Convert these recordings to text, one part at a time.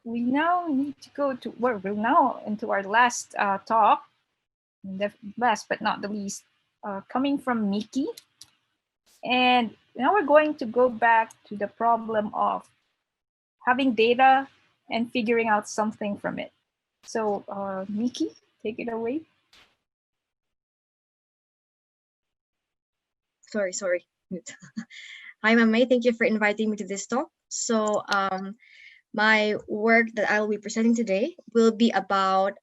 we now need to go to, we're now into our last talk, the last but not the least, coming from Miki. And now we're going to go back to the problem of having data and figuring out something from it. So Miki, take it away. Sorry. Hi, Mame. Thank you for inviting me to this talk. So my work that I will be presenting today will be about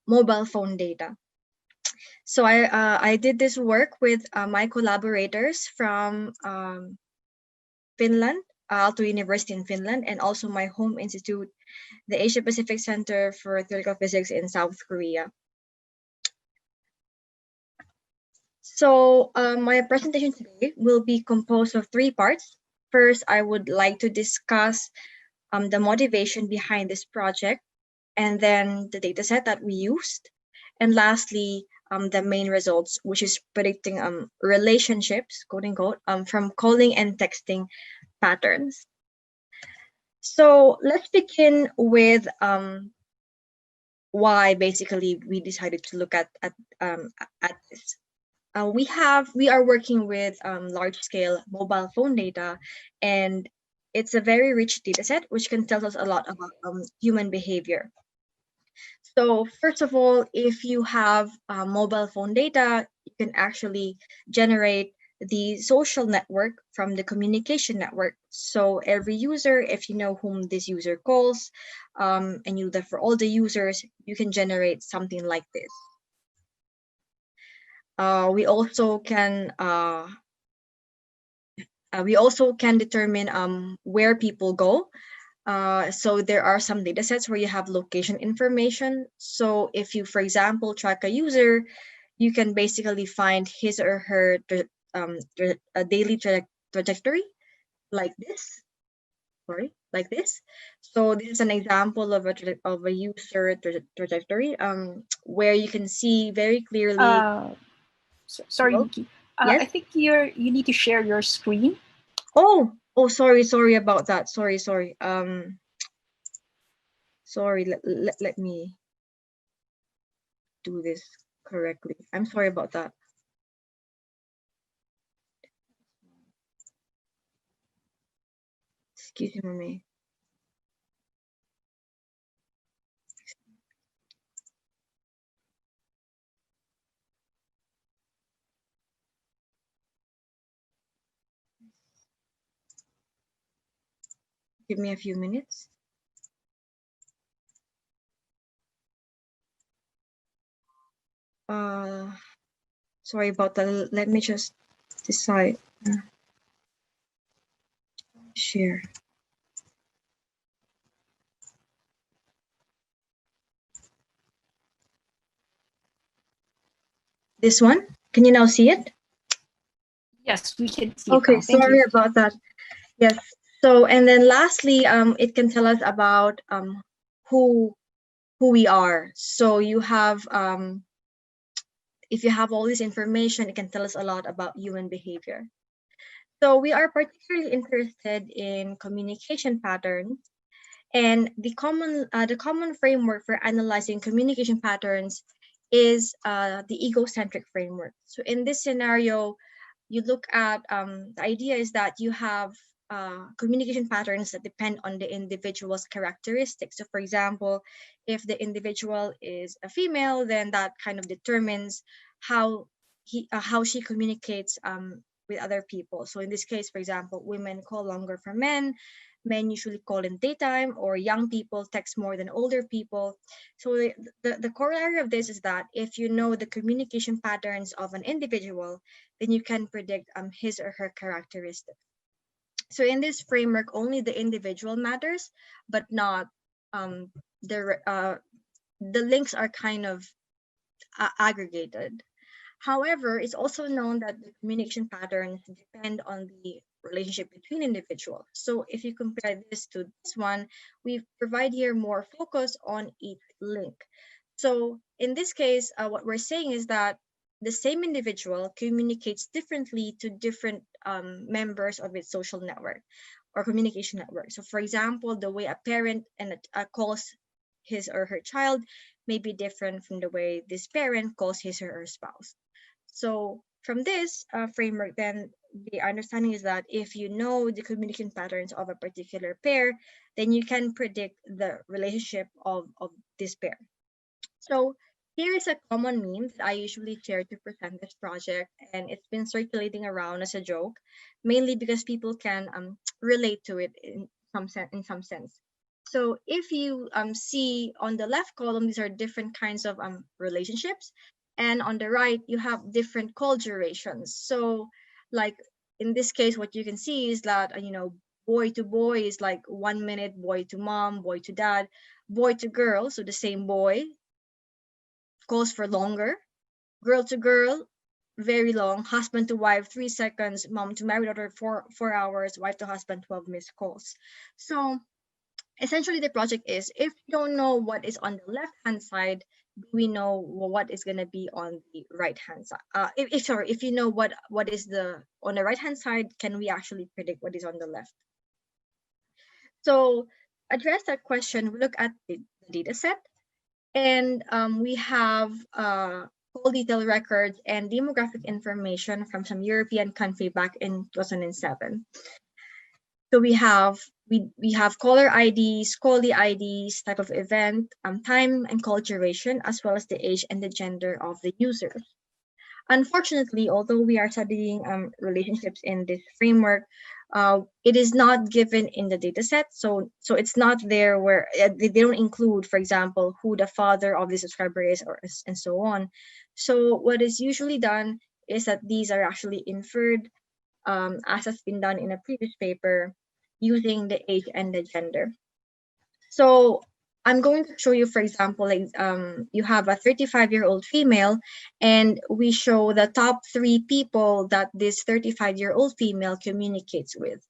mobile phone data. So I did this work with my collaborators from Finland, Aalto University in Finland, and also my home institute, the Asia Pacific Center for Theoretical Physics in South Korea. So my presentation today will be composed of 3 parts. First, I would like to discuss the motivation behind this project, and then the dataset that we used, and lastly, the main results, which is predicting relationships, quote unquote, from calling and texting patterns. So let's begin with why basically we decided to look at this. We are working with large-scale mobile phone data, and it's a very rich data set which can tell us a lot about human behavior. So first of all, if you have mobile phone data, you can actually generate the social network from the communication network. So every user, if you know whom this user calls, and you that for all the users, you can generate something like this. We also can determine where people go. So there are some data sets where you have location information. So if you, for example, track a user, you can basically find his or her daily trajectory like this. Like this. So this is an example of a user trajectory where you can see very clearly. Sorry, Miki. Yes? I think you need to share your screen. Oh, sorry about that. Sorry. Sorry, let me do this correctly. I'm sorry about that. Excuse me. Give me a few minutes. Sorry about that. Let me just decide. Share. This one? Can you now see it? Yes, we can see it. Okay, now. Thank sorry you. about that. Yes. So, and then lastly, it can tell us about who we are. So you have if you have all this information, it can tell us a lot about human behavior. So we are particularly interested in communication patterns, and the common framework for analyzing communication patterns is the egocentric framework. So in this scenario, you look at the idea is that you have communication patterns that depend on the individual's characteristics. So for example, if the individual is a female, then that kind of determines how she communicates with other people. So in this case, for example, women call longer for men usually call in daytime, or young people text more than older people. So the corollary of this is that if you know the communication patterns of an individual, then you can predict his or her characteristics. So in this framework, only the individual matters, but not the links are kind of aggregated. However, it's also known that the communication patterns depend on the relationship between individuals. So if you compare this to this one, we provide here more focus on each link. So in this case, what we're saying is that the same individual communicates differently to different members of its social network. or communication network. So for example, the way a parent calls his or her child may be different from the way this parent calls his or her spouse. So from this framework, then the understanding is that if you know the communication patterns of a particular pair, then you can predict the relationship of this pair. So here is a common meme that I usually share to present this project, and it's been circulating around as a joke, mainly because people can relate to it in some sense. So if you see on the left column, these are different kinds of relationships, and on the right you have different call durations. So like in this case, what you can see is that boy to boy is like 1 minute, boy to mom, boy to dad, boy to girl, so the same boy calls for longer, girl to girl, very long, husband to wife, 3 seconds, mom to married daughter, 4 hours, wife to husband, 12 missed calls. So essentially the project is, if you don't know what is on the left hand side, we know what is going to be on the right hand side. If you know what is the on the right hand side, can we actually predict what is on the left? So address that question, we look at the data set, and we have call detail records and demographic information from some European country back in 2007. So we have caller IDs, callee IDs, type of event, time and call duration, as well as the age and the gender of the users. Unfortunately, although we are studying relationships in this framework, it is not given in the data set. So it's not there where they don't include, for example, who the father of the subscriber is, and so on. So what is usually done is that these are actually inferred, as has been done in a previous paper, using the age and the gender. So I'm going to show you, for example, like you have a 35-year-old female, and we show the top 3 people that this 35-year-old female communicates with.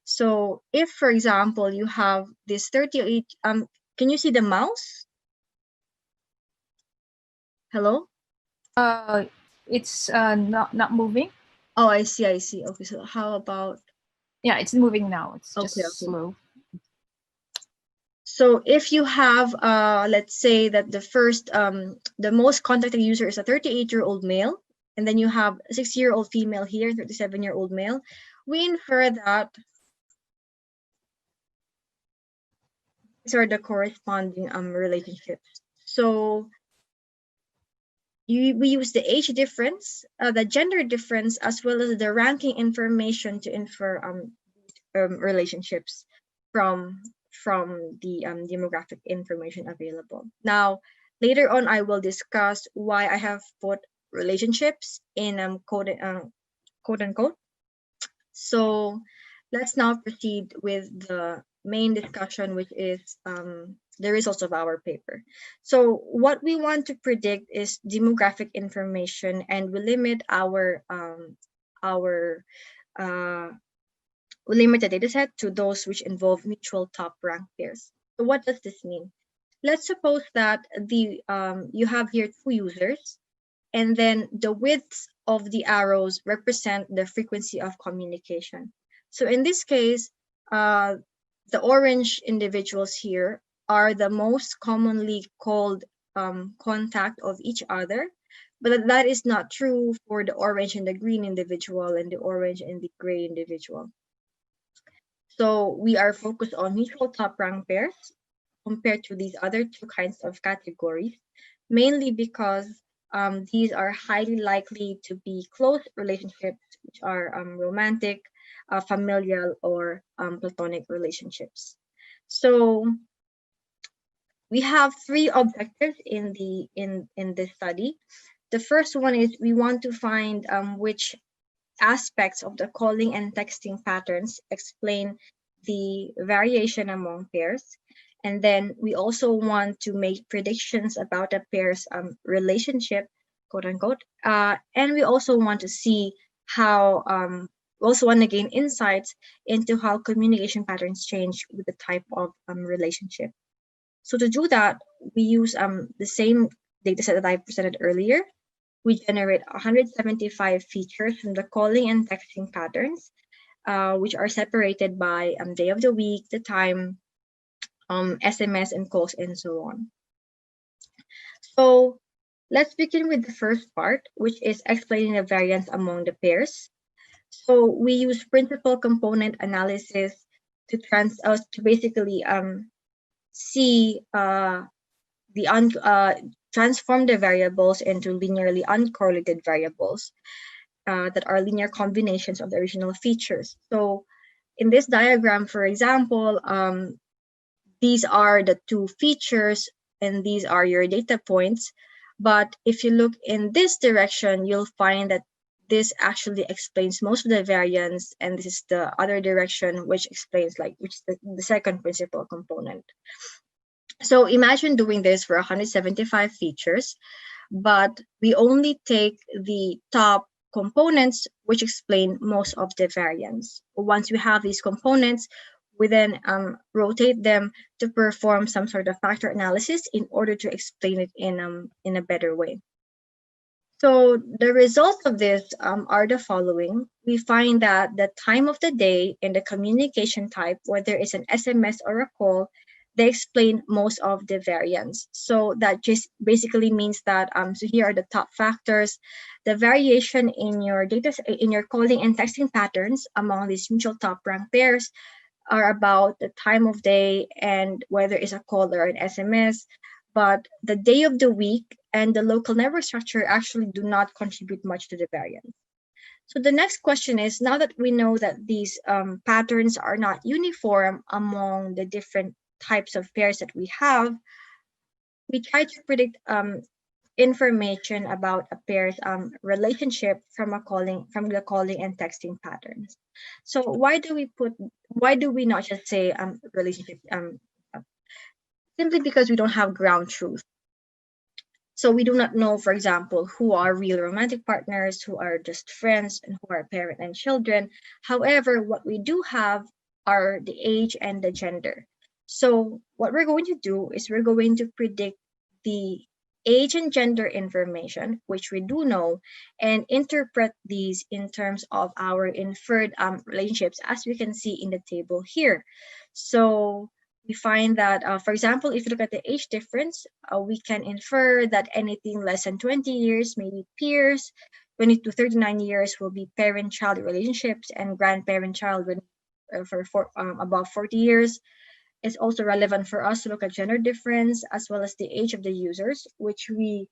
So if, for example, you have this 38, can you see the mouse? Hello? It's not moving. Oh, I see. Okay, so how about? Yeah, it's moving now. It's just Okay. slow. So if you have, let's say that the most contacted user is a 38-year-old male, and then you have a 60-year-old female here, 37-year-old male, we infer that these are the corresponding relationships. So we use the age difference, the gender difference, as well as the ranking information to infer relationships from the demographic information available. Now, later on, I will discuss why I have put relationships in quote unquote. So let's now proceed with the main discussion, which is the results of our paper. So what we want to predict is demographic information, and we limit we limit the dataset to those which involve mutual top rank pairs. So what does this mean? Let's suppose that you have here 2 users, and then the widths of the arrows represent the frequency of communication. So in this case, the orange individuals here are the most commonly called contact of each other, but that is not true for the orange and the green individual and the orange and the gray individual. So we are focused on mutual top rank pairs compared to these other 2 kinds of categories, mainly because these are highly likely to be close relationships, which are romantic, familial, or platonic relationships. So we have 3 objectives in this study. The first one is we want to find which aspects of the calling and texting patterns explain the variation among pairs. And then we also want to make predictions about a pair's relationship, quote unquote. And we also want to see how, we also want to gain insights into how communication patterns change with the type of relationship. So to do that, we use the same data set that I presented earlier. We generate 175 features from the calling and texting patterns. which are separated by day of the week, the time, SMS and calls, and so on. So let's begin with the first part, which is explaining the variance among the pairs. So we use principal component analysis to basically see transform the variables into linearly uncorrelated variables that are linear combinations of the original features. So in this diagram, for example, these are the two features and these are your data points. But if you look in this direction, you'll find that this actually explains most of the variance, and this is the other direction which explains which is the second principal component. So imagine doing this for 175 features, but we only take the top components which explain most of the variance. Once we have these components, we then rotate them to perform some sort of factor analysis in order to explain it in a better way. So the results of this are the following. We find that the time of the day and the communication type, whether it's an SMS or a call, they explain most of the variance. So that just basically means that so here are the top factors. The variation in your calling and texting patterns among these mutual top rank pairs are about the time of day and whether it's a call or an SMS. But the day of the week and the local network structure actually do not contribute much to the variance. So the next question is, now that we know that these patterns are not uniform among the different types of pairs that we have, we try to predict information about a pair's relationship from the calling and texting patterns. So why do we not just say relationship? Simply because we don't have ground truth. So we do not know, for example, who are real romantic partners, who are just friends, and who are parent and children. However, what we do have are the age and the gender. So what we're going to do is we're going to predict the age and gender information, which we do know, and interpret these in terms of our inferred relationships, as we can see in the table here. So we find that, for example, if you look at the age difference, we can infer that anything less than 20 years may be peers, 20 to 39 years will be parent-child relationships, and grandparent-child for above 40 years. It's also relevant for us to look at gender difference as well as the age of the users, which we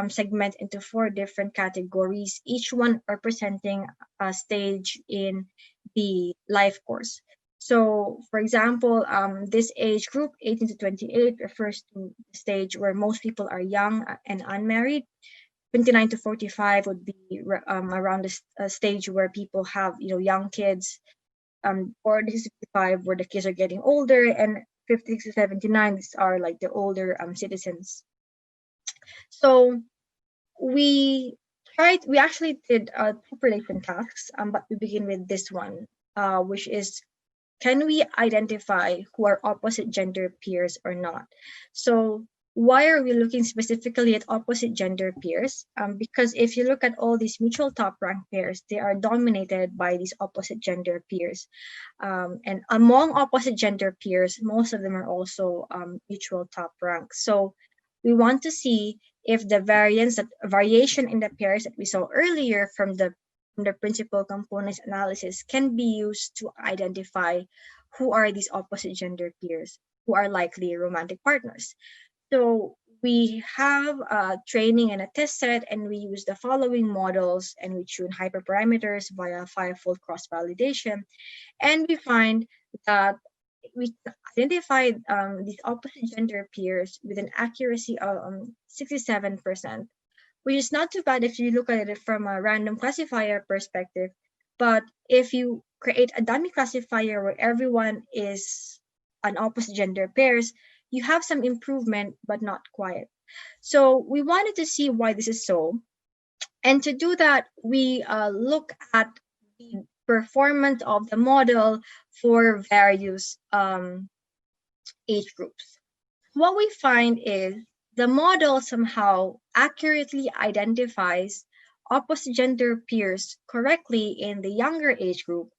segment into 4 different categories, each one representing a stage in the life course. So, for example, this age group, 18 to 28, refers to the stage where most people are young and unmarried. 29 to 45 would be around the stage where people have, young kids. 40 to 65, where the kids are getting older, and 56 to 79, these are like the older citizens. So we actually did 2 prediction tasks, but we begin with this one, which is, can we identify who are opposite gender peers or not? So why are we looking specifically at opposite gender peers? Because if you look at all these mutual top rank pairs, they are dominated by these opposite gender peers. And among opposite gender peers, most of them are also mutual top rank. So we want to see if the variation in the pairs that we saw earlier from the principal components analysis can be used to identify who are these opposite gender peers, who are likely romantic partners. So we have a training and a test set, and we use the following models, and we tune hyperparameters via 5-fold cross-validation. And we find that we identified these opposite gender peers with an accuracy of 67%, which is not too bad if you look at it from a random classifier perspective. But if you create a dummy classifier where everyone is an opposite gender pairs, you have some improvement, but not quite. So we wanted to see why this is so. And to do that, we look at the performance of the model for various age groups. What we find is the model somehow accurately identifies opposite gender peers correctly in the younger age group,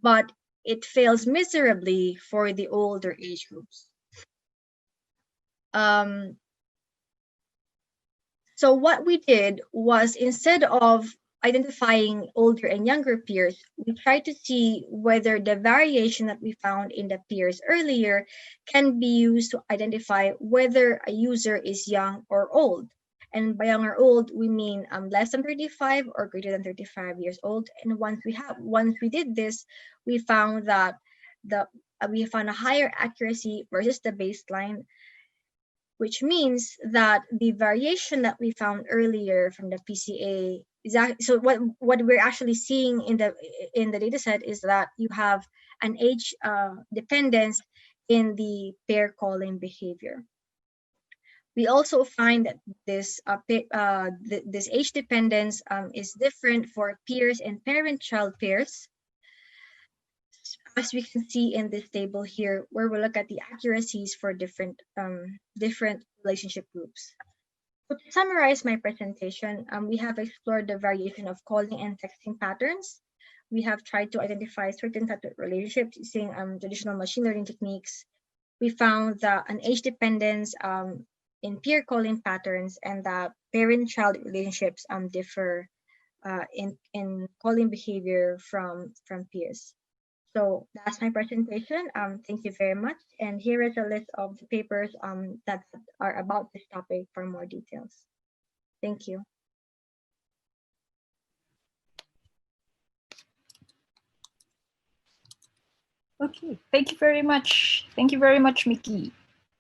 but it fails miserably for the older age groups. So what we did was, instead of identifying older and younger peers, we tried to see whether the variation that we found in the peers earlier can be used to identify whether a user is young or old. And by young or old, we mean less than 35 or greater than 35 years old. And once we did this, we found that we found a higher accuracy versus the baseline, which means that the variation that we found earlier from the PCA is so what we're actually seeing in the data set is that you have an age dependence in the pair calling behavior. We also find that this this age dependence is different for peers and parent-child pairs, as we can see in this table here, where we look at the accuracies for different relationship groups. So to summarize my presentation, we have explored the variation of calling and texting patterns. We have tried to identify certain types of relationships using traditional machine learning techniques. We found that an age dependence in peer calling patterns, and that parent-child relationships differ in calling behavior from peers. So that's my presentation. Thank you very much. And here is a list of the papers that are about this topic for more details. Thank you. Okay, thank you very much. Thank you very much, Miki.